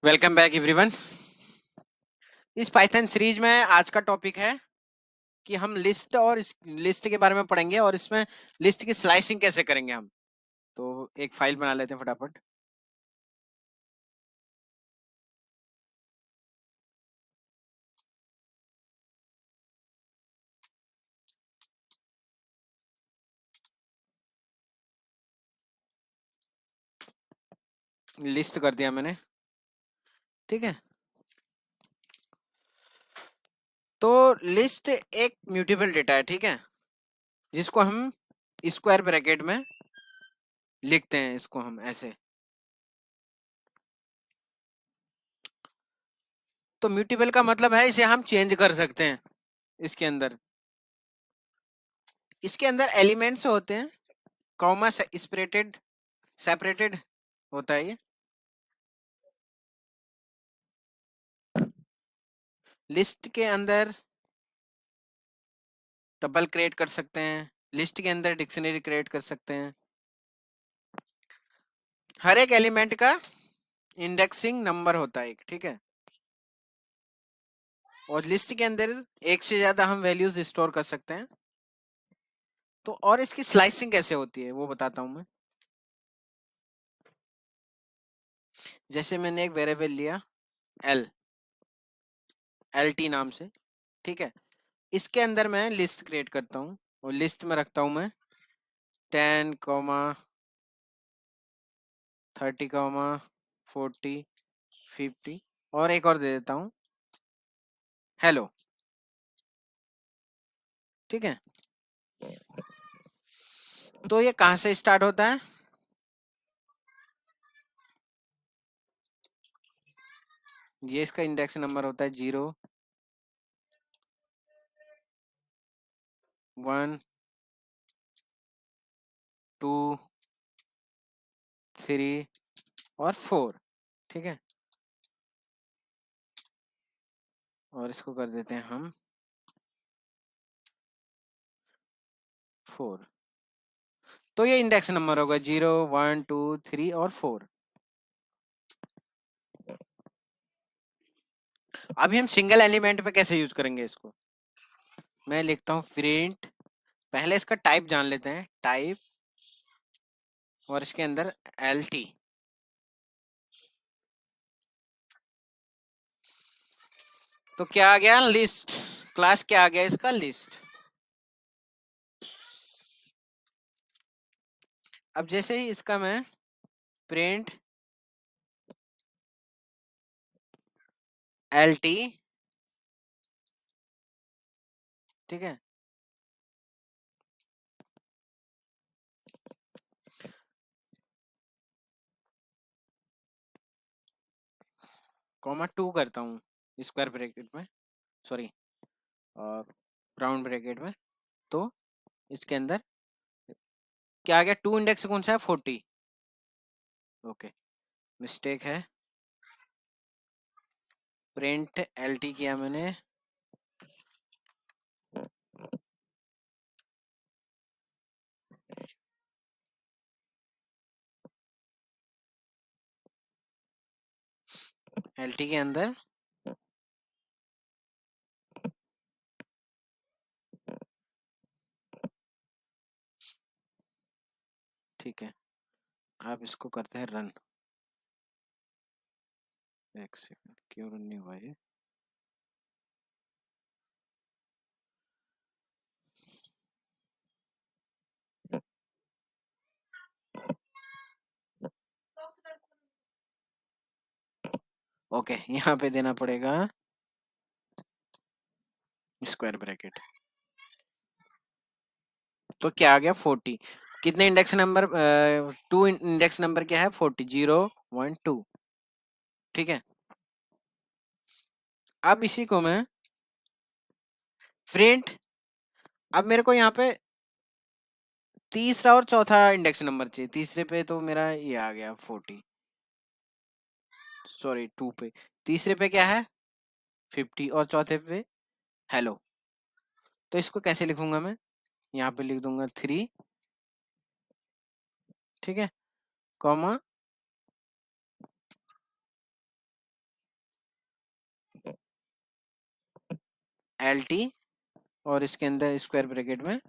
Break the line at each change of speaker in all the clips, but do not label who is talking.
Welcome back everyone. इस Python series में आज का टॉपिक है कि हम लिस्ट और लिस्ट के बारे में पढ़ेंगे और इसमें लिस्ट की स्लाइसिंग कैसे करेंगे हम। तो एक फाइल बना लेते हैं फटाफट। लिस्ट कर दिया मैंने, ठीक है। तो लिस्ट एक म्यूटेबल डेटा है, ठीक है, जिसको हम स्क्वायर ब्रैकेट में लिखते हैं। इसको हम ऐसे, तो म्यूटेबल का मतलब है इसे हम चेंज कर सकते हैं। इसके अंदर एलिमेंट्स होते हैं, कॉमा सेपरेटेड होता है ये। लिस्ट के अंदर टपल क्रिएट कर सकते हैं, लिस्ट के अंदर डिक्शनरी क्रिएट कर सकते हैं। हर एक एलिमेंट का इंडेक्सिंग नंबर होता है एक, ठीक है। और लिस्ट के अंदर एक से ज्यादा हम वैल्यूज स्टोर कर सकते हैं। तो और इसकी स्लाइसिंग कैसे होती है वो बताता हूं मैं। जैसे मैंने एक वेरिएबल लिया एल टी नाम से, ठीक है। इसके अंदर मैं लिस्ट क्रिएट करता हूँ और लिस्ट में रखता हूँ मैं 10, 30, 40, 50 और एक और दे देता हूँ हेलो, ठीक है। तो ये कहाँ से स्टार्ट होता है? ये इसका इंडेक्स नंबर होता है 0, 1, 2, 3 और 4, ठीक है। और इसको कर देते हैं हम 4। तो ये इंडेक्स नंबर होगा 0, 1, 2, 3 और 4। अभी हम सिंगल एलिमेंट पे कैसे यूज करेंगे इसको। मैं लिखता हूँ प्रिंट, पहले इसका टाइप जान लेते हैं, टाइप और इसके अंदर एल टी। तो क्या आ गया? लिस्ट। क्लास क्या आ गया इसका? लिस्ट। अब जैसे ही इसका मैं प्रिंट एल टी, ठीक है, कॉमा 2 करता हूँ स्क्वायर ब्रैकेट में, सॉरी राउंड ब्रैकेट में। तो इसके अंदर क्या आ गया? 2 इंडेक्स कौन सा है? 40। ओके, मिस्टेक है। प्रिंट एल टी किया मैंने, एल टी के अंदर ठीक है। आप इसको करते हैं रन। एक सेकंड, क्यों रन नहीं हुआ ये? ओके, यहाँ पे देना पड़ेगा स्क्वायर ब्रैकेट। तो क्या आ गया? 40। कितने इंडेक्स नंबर? 2 इंडेक्स नंबर क्या है? 40, 0, 1, 2, ठीक है। अब इसी को मैं प्रिंट, अब मेरे को यहाँ पे तीसरा और चौथा इंडेक्स नंबर चाहिए। तीसरे पे तो मेरा ये आ गया 40, सॉरी 2 पे। तीसरे पे क्या है? 50 और चौथे पे हेलो। तो इसको कैसे लिखूंगा मैं? यहाँ पे लिख दूंगा 3, ठीक है, कॉमा एल टी और इसके अंदर स्क्वायर ब्रैकेट में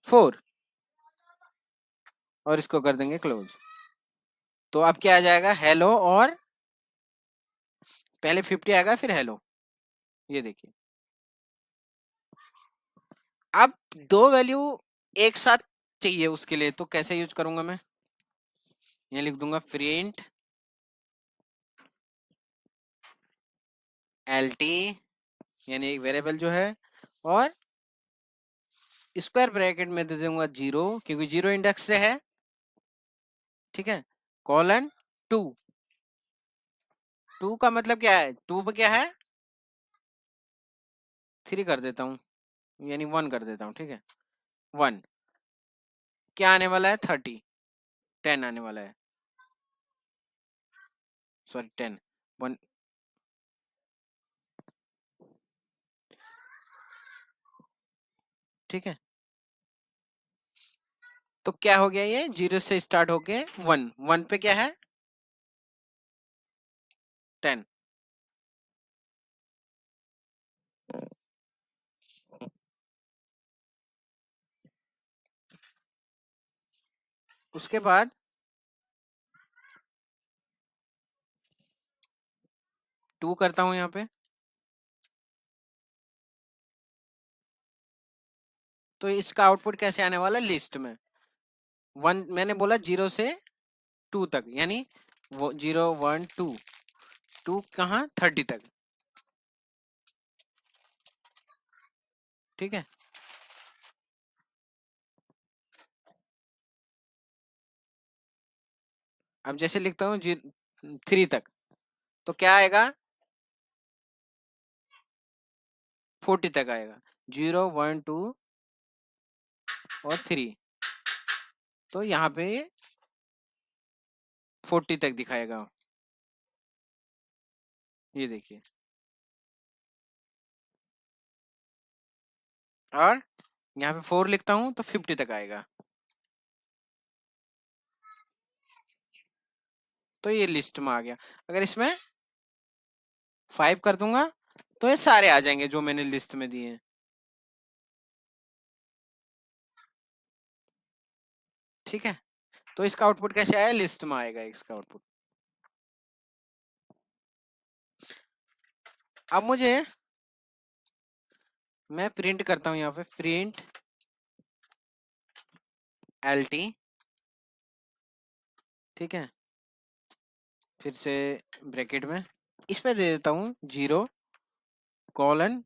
4 और इसको कर देंगे क्लोज। तो अब क्या आ जाएगा, हेलो और पहले 50 आएगा फिर हेलो, ये देखिए। अब दो वैल्यू एक साथ चाहिए, उसके लिए तो कैसे यूज करूंगा मैं, ये लिख दूंगा प्रिंट एल टी, यानी एक वेरिएबल जो है, और स्क्वायर ब्रैकेट में दे दूंगा 0 क्योंकि 0 इंडेक्स से है, ठीक है, कॉलन 2। 2 का मतलब क्या है, 2 पे क्या है 3 कर देता हूँ, यानी 1 कर देता हूँ, ठीक है 1, क्या आने वाला है 30, 10 आने वाला है, सॉरी 10 1, ठीक है। तो क्या हो गया, ये 0 से स्टार्ट होके 1, 1 पे क्या है 10, उसके बाद 2 करता हूं यहाँ पे, तो इसका आउटपुट कैसे आने वाला है लिस्ट में, 1 मैंने बोला 0 से 2 तक, यानी वो 0 1 2, 2 कहाँ 30 तक, ठीक है। अब जैसे लिखता हूँ 3 तक, तो क्या आएगा 40 तक आएगा, 0 1 2 और 3, तो यहाँ पे 40 तक दिखाएगा, ये देखिए। और यहाँ पे 4 लिखता हूँ तो 50 तक आएगा, तो ये लिस्ट में आ गया। अगर इसमें 5 कर दूंगा तो ये सारे आ जाएंगे जो मैंने लिस्ट में दिए हैं, ठीक है। तो इसका आउटपुट कैसे आया, लिस्ट में आएगा इसका आउटपुट। अब मुझे, मैं प्रिंट करता हूं यहाँ पे, प्रिंट एल टी, ठीक है, फिर से ब्रैकेट में इस पे दे देता हूँ 0 कॉलन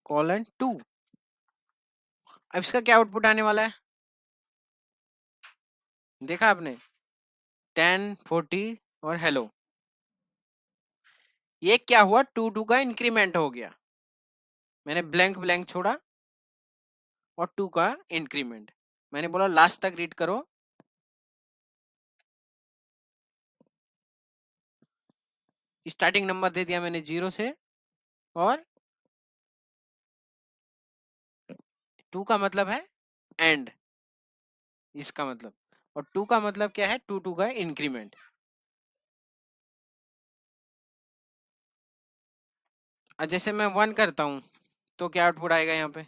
कॉलन 2। अब इसका क्या आउटपुट आने वाला है, देखा आपने 10 40 और हेलो, ये क्या हुआ 2 2 का इंक्रीमेंट हो गया, मैंने ब्लैंक ब्लैंक छोड़ा और 2 का इंक्रीमेंट, मैंने बोला लास्ट तक रीड करो, स्टार्टिंग नंबर दे दिया मैंने 0 से, और 2 का मतलब है एंड, इसका मतलब, और 2 का मतलब क्या है 2 2 का इंक्रीमेंट। और जैसे मैं 1 करता हूं तो क्या आउटपुट आएगा यहाँ पे,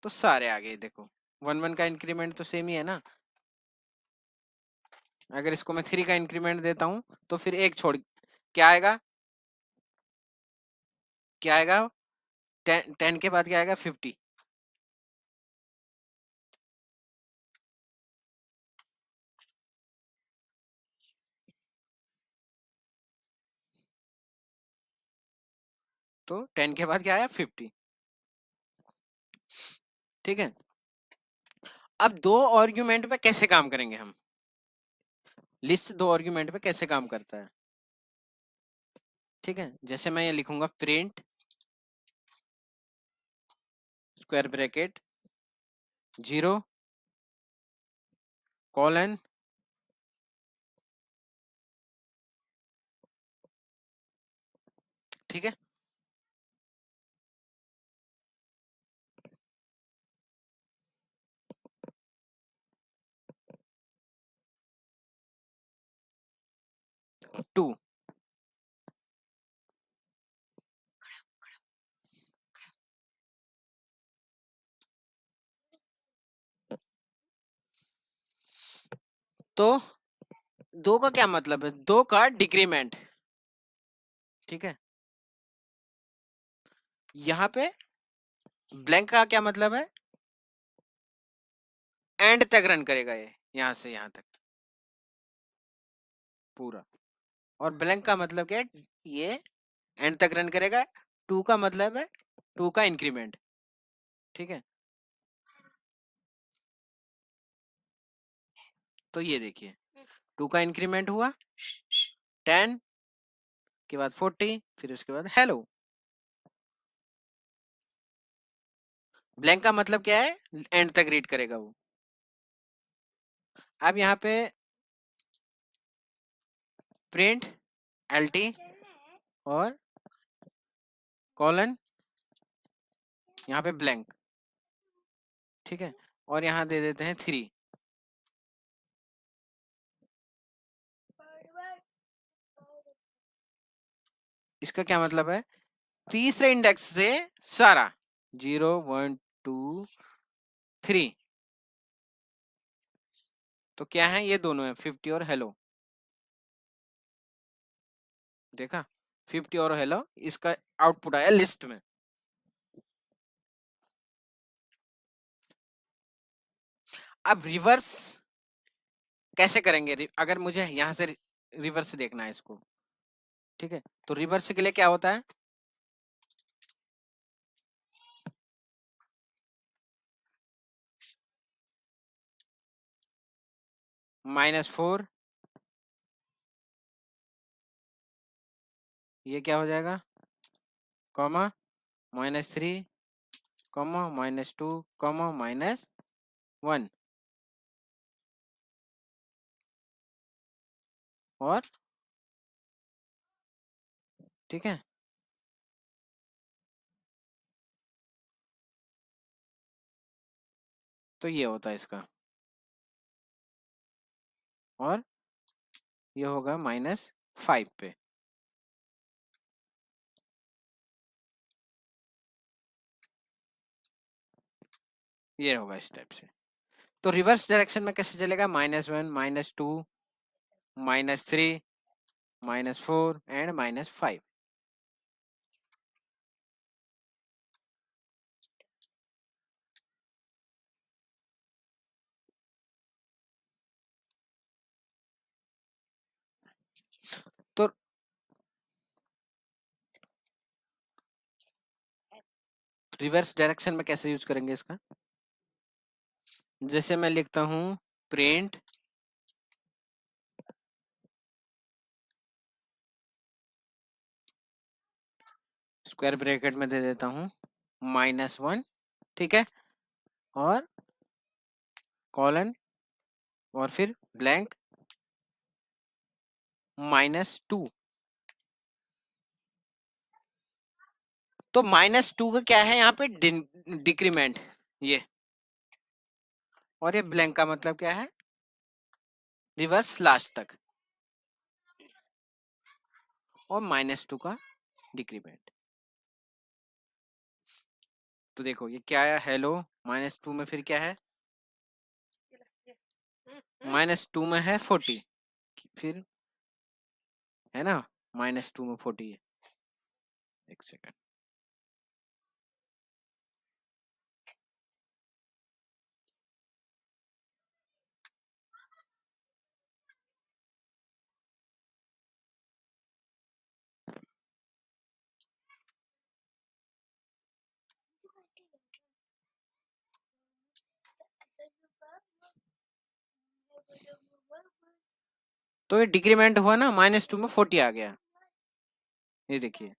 तो सारे आ गए देखो, 1 1 का इंक्रीमेंट तो सेम ही है ना। अगर इसको मैं 3 का इंक्रीमेंट देता हूँ तो फिर एक छोड़, क्या आएगा, क्या आएगा 10 के बाद क्या आएगा 50, तो 10 के बाद क्या आया 50, ठीक है। अब दो आर्ग्यूमेंट पे कैसे काम करेंगे हम, लिस्ट दो आर्ग्यूमेंट पे कैसे काम करता है, ठीक है। जैसे मैं ये लिखूंगा प्रिंट स्क्वायर ब्रैकेट 0 कॉलन ठीक है, 2 तो 2 का क्या मतलब है? 2 का डिक्रीमेंट, ठीक है। यहाँ पे ब्लैंक का क्या मतलब है? एंड तक रन करेगा ये, यहाँ से यहाँ तक पूरा। और ब्लैंक का मतलब क्या है? ये एंड तक रन करेगा। 2 का मतलब है 2 का इंक्रीमेंट, ठीक है। तो ये देखिए 2 का इंक्रीमेंट हुआ 10 के बाद 40, फिर उसके बाद हेलो। ब्लैंक का मतलब क्या है? एंड तक रीड करेगा वो। अब यहाँ पे प्रिंट LT और कॉलन, यहाँ पे ब्लैंक, ठीक है। और यहाँ दे देते हैं 3। इसका क्या मतलब है? तीसरे इंडेक्स से सारा 0 1 2 3, तो क्या है? ये दोनों है 50 और हेलो। देखा 50 और हेलो, इसका आउटपुट आया लिस्ट में। अब रिवर्स कैसे करेंगे? अगर मुझे यहाँ से रिवर्स देखना है इसको, ठीक है, तो रिवर्स के लिए क्या होता है? -4, ये क्या हो जाएगा? कॉमा -3, कॉमा -2, कॉमा -1, और ठीक है। तो ये होता है इसका, और ये होगा -5 पे। ये होगा इस टाइप से। तो रिवर्स डायरेक्शन में कैसे चलेगा? -1, -2, -3, -4 एंड -5। तो रिवर्स डायरेक्शन में कैसे यूज करेंगे इसका? जैसे मैं लिखता हूं प्रिंट स्क्वायर ब्रैकेट में दे देता हूं -1, ठीक है, और कॉलन, और फिर ब्लैंक -2। तो -2 का क्या है यहाँ पे? डिक्रीमेंट, ये। और ये ब्लैंक का मतलब क्या है? रिवर्स लास्ट तक। और -2 का डिक्रीमेंट। तो देखो ये क्या है? हेलो, -2 में फिर क्या है? -2 में है 40, फिर है ना, -2 में 40 है। एक सेकंड। तो ये डिक्रीमेंट हुआ ना, -2 में 40 आ गया। ये देखिए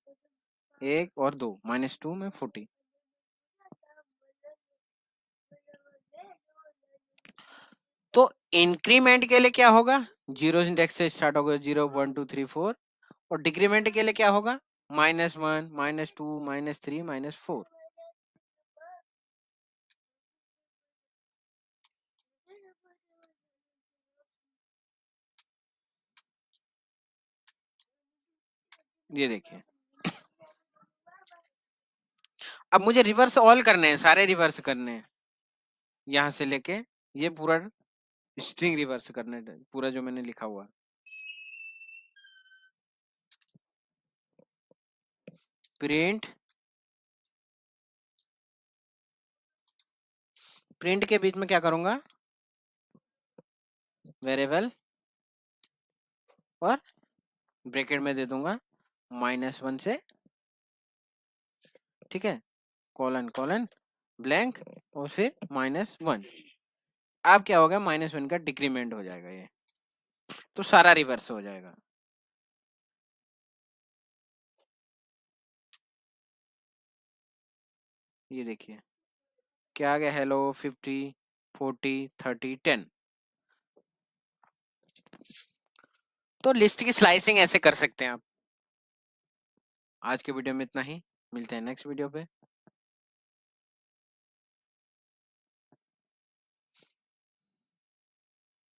1 और 2, -2 में 40। तो इंक्रीमेंट के लिए क्या होगा? 0 इंडेक्स से स्टार्ट होगा, 0 1 2 3 4। और डिक्रीमेंट के लिए क्या होगा? -1, -2, -3, -4। ये देखिए अब मुझे रिवर्स ऑल करने हैं, सारे रिवर्स करने हैं, यहाँ से लेके ये पूरा स्ट्रिंग रिवर्स करने पूरा जो मैंने लिखा हुआ। प्रिंट प्रिंट के बीच में क्या करूंगा, वेरिएबल और ब्रैकेट में दे दूंगा -1 से, ठीक है, कोलन कोलन ब्लैंक और फिर -1। अब क्या होगा, -1 का डिक्रीमेंट हो जाएगा ये, तो सारा रिवर्स हो जाएगा। ये देखिए क्या आ गया, हेलो 50 40 30 10। तो लिस्ट की स्लाइसिंग ऐसे कर सकते हैं आप। आज के वीडियो में इतना ही, मिलते हैं नेक्स्ट वीडियो पे।